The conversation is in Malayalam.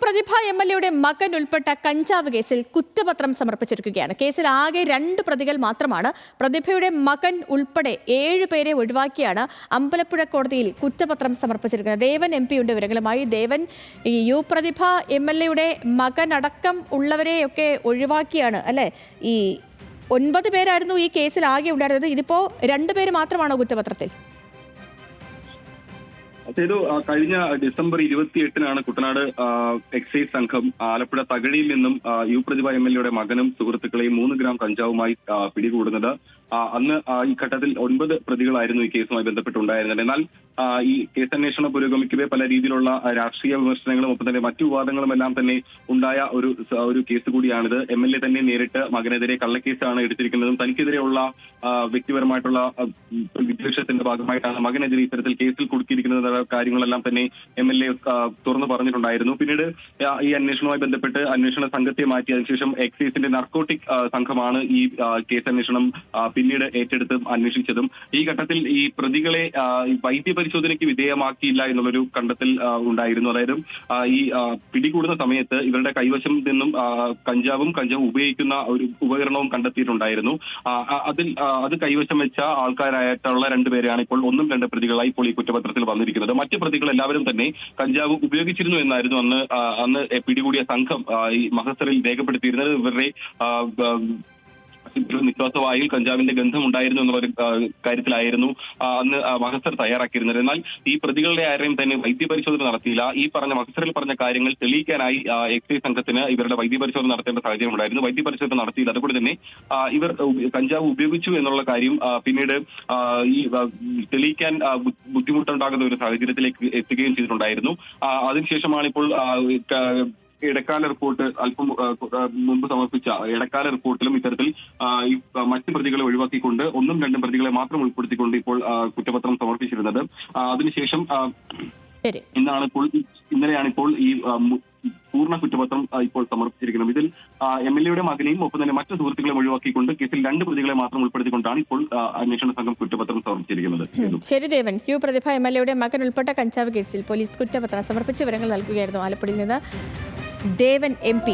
പ്രതിഭ എംഎൽഎയുടെ മകൻ ഉൾപ്പെട്ട കഞ്ചാവ് കേസിൽ കുറ്റപത്രം സമർപ്പിച്ചിരിക്കുകയാണ്. കേസിൽ ആകെ 2 പ്രതികൾ മാത്രമാണ്. പ്രതിഭയുടെ മകൻ ഉൾപ്പെടെ 7 പേരെ ഒഴിവാക്കിയാണ് അമ്പലപ്പുഴ കോടതിയിൽ കുറ്റപത്രം സമർപ്പിച്ചിരിക്കുന്നത്. ദേവൻ MP യുടെ വിവരങ്ങളുമായി. ദേവൻ, പ്രതിഭ എംഎൽഎയുടെ മകൻ അടക്കം ഉള്ളവരെയൊക്കെ ഒഴിവാക്കിയാണ് അല്ലെ? ഈ 9 പേരായിരുന്നു ഈ കേസിൽ ആകെ ഉണ്ടായിരുന്നത്. ഇതിപ്പോ 2 പേര് മാത്രമാണോ കുറ്റപത്രത്തിൽ? അതായത് കഴിഞ്ഞ ഡിസംബർ 28-നാണ് കുട്ടനാട് എക്സൈസ് സംഘം ആലപ്പുഴ തകഴിയിൽ നിന്നും പ്രതിഭ എംഎൽഎയുടെ മകനും സുഹൃത്തുക്കളെയും 3 ഗ്രാം കഞ്ചാവുമായി പിടികൂടുന്നത്. അന്ന് ഈ ഘട്ടത്തിൽ 9 പ്രതികളായിരുന്നു ഈ കേസുമായി ബന്ധപ്പെട്ടുണ്ടായിരുന്നത്. എന്നാൽ ഈ കേസന്വേഷണം പുരോഗമിക്കവേ പല രീതിയിലുള്ള രാഷ്ട്രീയ വിമർശനങ്ങളും ഒപ്പം തന്നെ മറ്റു വിവാദങ്ങളും എല്ലാം തന്നെ ഉണ്ടായ ഒരു കേസ് കൂടിയാണിത്. MLA തന്നെ നേരിട്ട് മകനെതിരെ കള്ളക്കേസാണ് എടുത്തിരിക്കുന്നതും തനിക്കെതിരെയുള്ള വ്യക്തിപരമായിട്ടുള്ള വിദ്വേഷത്തിന്റെ ഭാഗമായിട്ടാണ് മകനെതിരെ ഇത്തരത്തിൽ കേസിൽ കുടുക്കിയിരിക്കുന്നത് കാര്യങ്ങളെല്ലാം തന്നെ MLA തുറന്നു പറഞ്ഞിട്ടുണ്ടായിരുന്നു. പിന്നീട് ഈ അന്വേഷണവുമായി ബന്ധപ്പെട്ട് അന്വേഷണ സംഘത്തെ മാറ്റി അതിനുശേഷം എക്സൈസിന്റെ നർക്കോട്ടിക് സംഘമാണ് ഈ കേസ് അന്വേഷണം പിന്നീട് ഏറ്റെടുത്ത് അന്വേഷിച്ചതും. ഈ ഘട്ടത്തിൽ ഈ പ്രതികളെ വൈദ്യപരിശോധനയ്ക്ക് വിധേയമാക്കിയില്ല എന്നുള്ളൊരു കണ്ടെത്തൽ ഉണ്ടായിരുന്നു. അതായത് ഈ പിടികൂടുന്ന സമയത്ത് ഇവരുടെ കൈവശം നിന്നും കഞ്ചാവ് ഉപയോഗിക്കുന്ന ഒരു ഉപകരണവും കണ്ടെത്തിയിട്ടുണ്ടായിരുന്നു. അത് കൈവശം വെച്ച ആൾക്കാരായിട്ടുള്ള 2 പേരെയാണ് ഇപ്പോൾ 1 ഉം 2 പ്രതികളായി ഇപ്പോൾ ഈ കുറ്റപത്രത്തിൽ വന്നിരിക്കുന്നത്. മറ്റ് പ്രതികൾ എല്ലാവരും തന്നെ കഞ്ചാവ് ഉപയോഗിച്ചിരുന്നു എന്നായിരുന്നു അന്ന് പിടികൂടിയ സംഘം ഈ മഹസറിൽ രേഖപ്പെടുത്തിയിരുന്നത്. ഇവരുടെ നിശ്വാസവായിൽ കഞ്ചാവിന്റെ ഗന്ധം ഉണ്ടായിരുന്നു എന്നുള്ള കാര്യത്തിലായിരുന്നു അന്ന് മഹസർ തയ്യാറാക്കിയിരുന്നത്. എന്നാൽ ഈ പ്രതികളുടെ ആരെയും തന്നെ വൈദ്യപരിശോധന നടത്തിയില്ല. ഈ പറഞ്ഞ മഹസറിൽ പറഞ്ഞ കാര്യങ്ങൾ തെളിയിക്കാനായി എക്സൈസ് സംഘത്തിന് ഇവരുടെ വൈദ്യപരിശോധന നടത്തേണ്ട സാഹചര്യം ഉണ്ടായിരുന്നു. വൈദ്യപരിശോധന നടത്തിയില്ല. അതുകൊണ്ട് തന്നെ ഇവർ കഞ്ചാവ് ഉപയോഗിച്ചു എന്നുള്ള കാര്യം പിന്നീട് ഈ തെളിയിക്കാൻ ബുദ്ധിമുട്ടുണ്ടാകുന്ന ഒരു സാഹചര്യത്തിലേക്ക് എത്തുകയും ചെയ്തിട്ടുണ്ടായിരുന്നു. അതിനുശേഷമാണ് ഇപ്പോൾ ഇടക്കാല റിപ്പോർട്ട് അല്പം മുമ്പ് സമർപ്പിച്ച ഇടക്കാല റിപ്പോർട്ടിലും ഇത്തരത്തിൽ ഈ മറ്റ് പ്രതികളെ ഒഴിവാക്കിക്കൊണ്ട് 1 ഉം 2 ഉം പ്രതികളെ മാത്രം ഉൾപ്പെടുത്തിക്കൊണ്ട് ഇപ്പോൾ കുറ്റപത്രം സമർപ്പിച്ചിരുന്നത്. അതിനുശേഷം ഇന്നലെയാണ് ഇപ്പോൾ ഈ പൂർണ്ണ കുറ്റപത്രം ഇപ്പോൾ സമർപ്പിച്ചിരിക്കുന്നത്. ഇതിൽ MLAയുടെ മകനെയും ഒപ്പം തന്നെ മറ്റു സുഹൃത്തുക്കളെ ഒഴിവാക്കിക്കൊണ്ട് കേസിൽ 2 പ്രതികളെ മാത്രം ഉൾപ്പെടുത്തിക്കൊണ്ടാണ് ഇപ്പോൾ അന്വേഷണ സംഘം കുറ്റപത്രം സമർപ്പിച്ചിരിക്കുന്നത്. ശരി ദേവൻ, പ്രതിഭ MLAയുടെ മകൻ ഉൾപ്പെട്ട കഞ്ചാവ് കേസിൽ പോലീസ് കുറ്റപത്രം സമർപ്പിച്ച് വിവരങ്ങൾ നൽകുകയായിരുന്നു ആലപ്പുഴയിൽ നിന്ന് ദേവൻ MP.